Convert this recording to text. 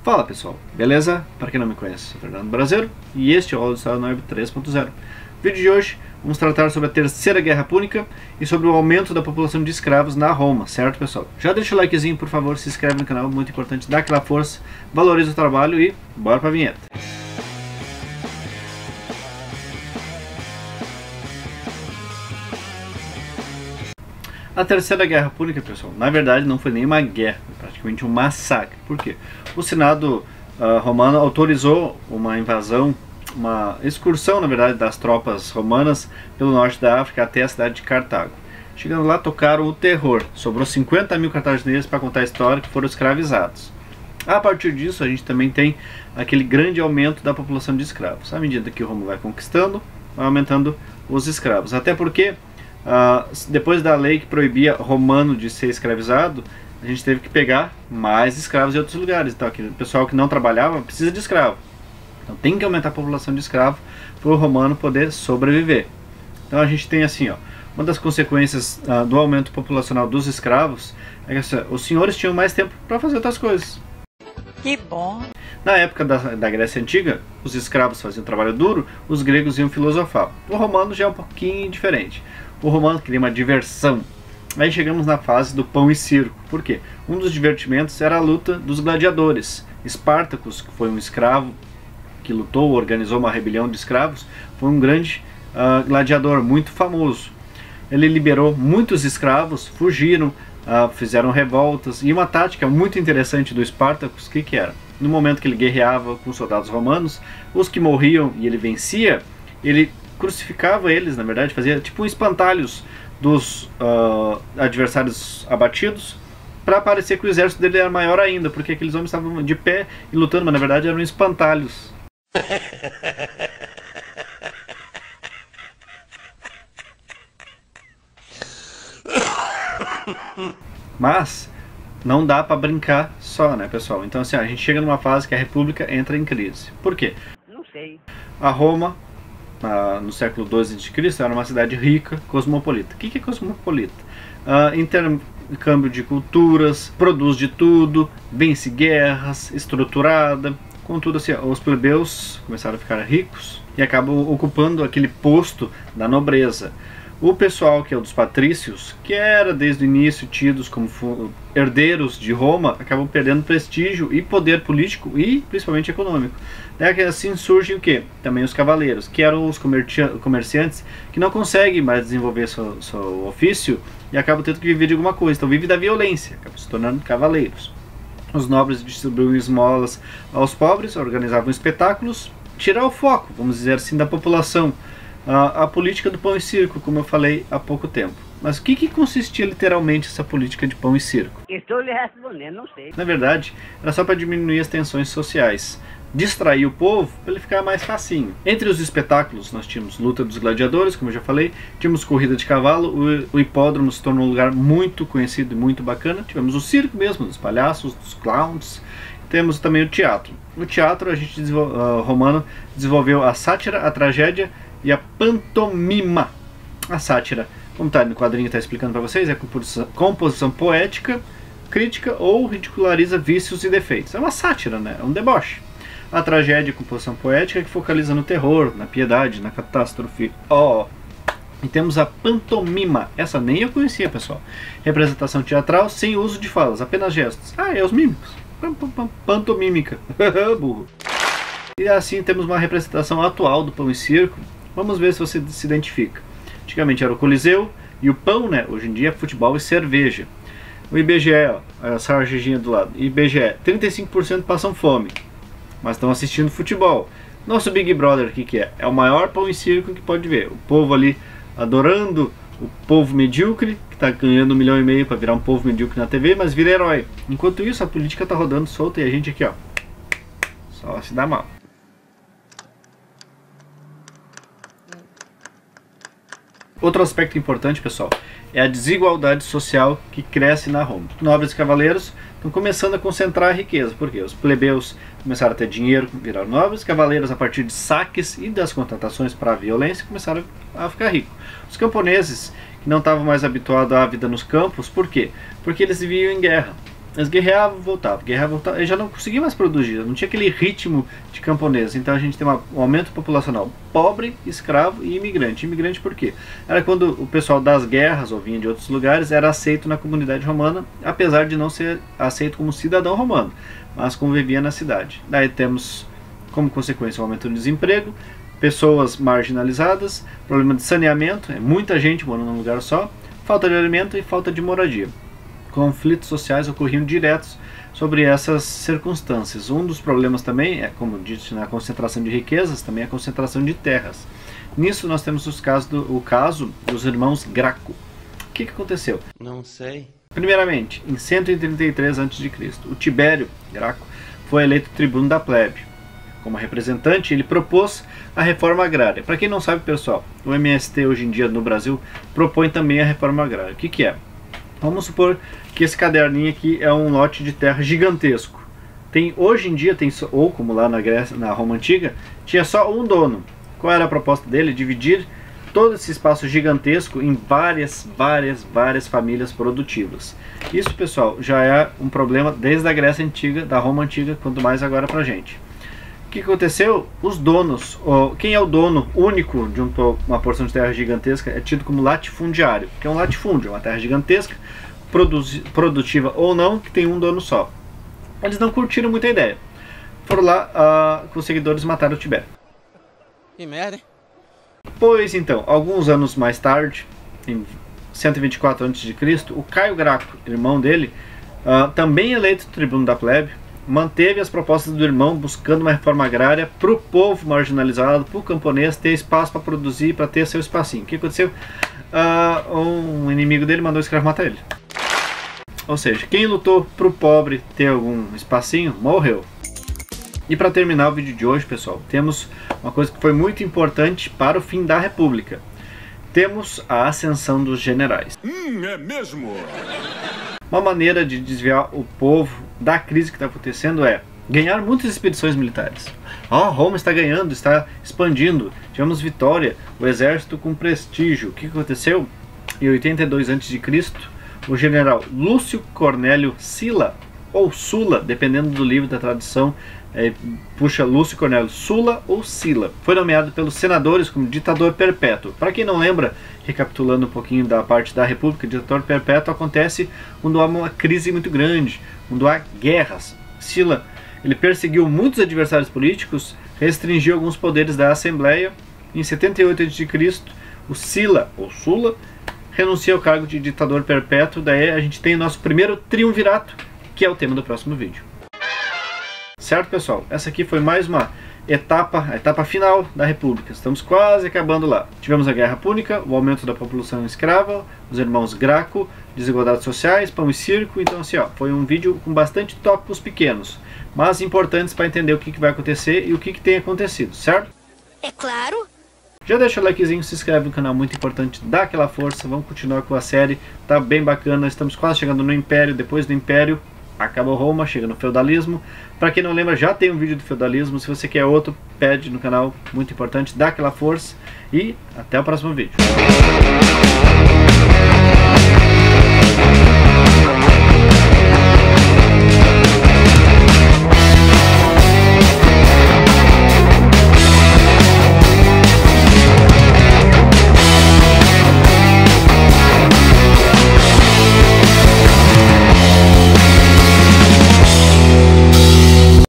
Fala pessoal, beleza? Para quem não me conhece, sou Fernando Brasileiro e este é o Aula de História na Web 3.0. No vídeo de hoje vamos tratar sobre a Terceira Guerra Púnica e sobre o aumento da população de escravos na Roma, certo pessoal? Já deixa o likezinho, por favor, se inscreve no canal, muito importante, dá aquela força, valoriza o trabalho e bora pra vinheta. A Terceira Guerra Púnica, pessoal, na verdade não foi nem uma guerra, foi praticamente um massacre. Por quê? O Senado romano autorizou uma invasão, uma excursão, na verdade, das tropas romanas pelo norte da África até a cidade de Cartago. Chegando lá, tocaram o terror. Sobrou 50 mil cartaginenses para contar a história, que foram escravizados. A partir disso, a gente também tem aquele grande aumento da população de escravos. À medida que o Roma vai conquistando, vai aumentando os escravos. Até porque depois da lei que proibia romano de ser escravizado, a gente teve que pegar mais escravos de outros lugares. Então, o pessoal que não trabalhava precisa de escravo. Então tem que aumentar a população de escravo para o romano poder sobreviver. Então a gente tem assim, ó, uma das consequências do aumento populacional dos escravos é que assim, os senhores tinham mais tempo para fazer outras coisas. Que bom! Na época da Grécia Antiga, os escravos faziam trabalho duro, os gregos iam filosofar. O romano já é um pouquinho diferente. O romano queria uma diversão. Aí chegamos na fase do pão e circo. Por quê? Um dos divertimentos era a luta dos gladiadores. Espartacus, que foi um escravo que lutou, organizou uma rebelião de escravos, foi um grande gladiador, muito famoso. Ele liberou muitos escravos, fugiram, fizeram revoltas. E uma tática muito interessante do Espartacus, que era? No momento que ele guerreava com soldados romanos, os que morriam e ele vencia, ele crucificava eles, na verdade, fazia tipo espantalhos dos adversários abatidos, para parecer que o exército dele era maior ainda, porque aqueles homens estavam de pé e lutando, mas na verdade eram espantalhos. Mas não dá para brincar só, né, pessoal? Então assim, a gente chega numa fase que a República entra em crise. Por quê? Não sei. A Roma, no século XII a.C., era uma cidade rica, cosmopolita. O que é cosmopolita? Intercâmbio de culturas, produz de tudo, vence guerras, estruturada. Contudo, assim, os plebeus começaram a ficar ricos e acabam ocupando aquele posto da nobreza. O pessoal que é o dos patrícios, que era desde o início tidos como herdeiros de Roma, acabam perdendo prestígio e poder político e principalmente econômico. Daí assim surgem o quê? Também os cavaleiros, que eram os comerciantes que não conseguem mais desenvolver seu ofício e acabam tendo que viver de alguma coisa. Então vivem da violência, acabam se tornando cavaleiros. Os nobres distribuíam esmolas aos pobres, organizavam espetáculos, tirar o foco, vamos dizer assim, da população. A política do pão e circo, como eu falei há pouco tempo. Mas o que consistia literalmente essa política de pão e circo? Estou lhe respondendo, não sei. Na verdade, era só para diminuir as tensões sociais, distrair o povo para ele ficar mais facinho. Entre os espetáculos nós tínhamos luta dos gladiadores, como eu já falei, tínhamos corrida de cavalo, o hipódromo se tornou um lugar muito conhecido e muito bacana, tivemos o circo mesmo, dos palhaços, dos clowns, temos também o teatro. No teatro a gente romano desenvolveu a sátira, a tragédia e a pantomima. A sátira, como tá no quadrinho, está explicando para vocês, é composição poética, crítica ou ridiculariza vícios e defeitos. É uma sátira, né? É um deboche. A tragédia é composição poética que focaliza no terror, na piedade, na catástrofe. E temos a pantomima. Essa nem eu conhecia, pessoal. Representação teatral sem uso de falas, apenas gestos. É os mímicos. Pantomímica. Burro. E assim temos uma representação atual do pão e circo. Vamos ver se você se identifica. Antigamente era o Coliseu e o pão, né? Hoje em dia é futebol e cerveja. O IBGE, ó, essa sarjejinha do lado. IBGE, 35% passam fome, mas estão assistindo futebol. Nosso Big Brother, o que é? É o maior pão e circo que pode ver. O povo ali adorando o povo medíocre, que está ganhando 1,5 milhão para virar um povo medíocre na TV, mas vira herói. Enquanto isso, a política está rodando solta e a gente aqui, ó, só se dá mal. Outro aspecto importante, pessoal, é a desigualdade social que cresce na Roma. Nobres e cavaleiros estão começando a concentrar a riqueza. Por quê? Os plebeus começaram a ter dinheiro, viraram nobres. Cavaleiros, a partir de saques e das contratações para a violência, começaram a ficar ricos. Os camponeses, que não estavam mais habituados à vida nos campos, por quê? Porque eles viviam em guerra. Eles guerreavam, voltavam, eles já não conseguiam mais produzir, não tinha aquele ritmo de camponês. Então a gente tem um aumento populacional pobre, escravo e imigrante. Imigrante por quê? Era quando o pessoal das guerras ou vinha de outros lugares era aceito na comunidade romana, apesar de não ser aceito como cidadão romano, mas convivia na cidade. Daí temos como consequência o aumento do desemprego, pessoas marginalizadas, problema de saneamento, muita gente morando num lugar só, falta de alimento e falta de moradia. Conflitos sociais ocorriam diretos sobre essas circunstâncias. Um dos problemas também é, como disse, na concentração de riquezas, também a concentração de terras. Nisso nós temos o caso dos irmãos Graco. O que aconteceu? Não sei. Primeiramente, em 133 a.C., o Tibério Graco foi eleito tribuno da plebe. Como representante, ele propôs a reforma agrária. Para quem não sabe, pessoal, o MST hoje em dia no Brasil propõe também a reforma agrária. O que é? Vamos supor que esse caderninho aqui é um lote de terra gigantesco. Hoje em dia, ou como lá na Grécia, na Roma Antiga, tinha só um dono. Qual era a proposta dele? Dividir todo esse espaço gigantesco em várias famílias produtivas. Isso, pessoal, já é um problema desde a Grécia Antiga, da Roma Antiga, quanto mais agora pra gente. O que aconteceu? Os donos, quem é o dono único de uma porção de terra gigantesca é tido como latifundiário, que é um latifúndio, uma terra gigantesca, produtiva ou não, que tem um dono só. Eles não curtiram muito a ideia. Foram lá, com os seguidores mataram o Tibério. Que merda, hein? Pois então, alguns anos mais tarde, em 124 a.C., o Caio Graco, irmão dele, também eleito tribuno da plebe, manteve as propostas do irmão buscando uma reforma agrária para o povo marginalizado, para o camponês ter espaço para produzir, para ter seu espacinho. O que aconteceu? Um inimigo dele mandou o escravo matar ele. Ou seja, quem lutou para o pobre ter algum espacinho, morreu. E para terminar o vídeo de hoje, pessoal, temos uma coisa que foi muito importante para o fim da República. Temos a ascensão dos generais. É mesmo? Uma maneira de desviar o povo da crise que está acontecendo é ganhar muitas expedições militares. Roma está ganhando, está expandindo, tivemos vitória, o exército com prestígio. O que aconteceu? Em 82 a.C., o general Lúcio Cornélio Sila, ou Sula, dependendo do livro da tradução, puxa Lúcio Cornélio Sula ou Sila. Foi nomeado pelos senadores como ditador perpétuo. Para quem não lembra, recapitulando um pouquinho da parte da República, ditador perpétuo acontece quando há uma crise muito grande, quando há guerras. Sila, ele perseguiu muitos adversários políticos, restringiu alguns poderes da Assembleia. Em 78 a.C., o Sila ou Sula renuncia ao cargo de ditador perpétuo. Daí a gente tem o nosso primeiro triunvirato, que é o tema do próximo vídeo. Certo, pessoal? Essa aqui foi mais uma etapa, a etapa final da República. Estamos quase acabando lá. Tivemos a Guerra Púnica, o aumento da população escrava, os irmãos Graco, desigualdades sociais, pão e circo. Então, assim, foi um vídeo com bastante tópicos pequenos, mas importantes para entender o que vai acontecer e o que tem acontecido, certo? É claro. Já deixa o likezinho, se inscreve no canal, muito importante, dá aquela força. Vamos continuar com a série, tá bem bacana. Estamos quase chegando no Império, depois do Império acaba Roma, chega no feudalismo. Para quem não lembra, já tem um vídeo do feudalismo. Se você quer outro, pede no canal, muito importante, dá aquela força. E até o próximo vídeo.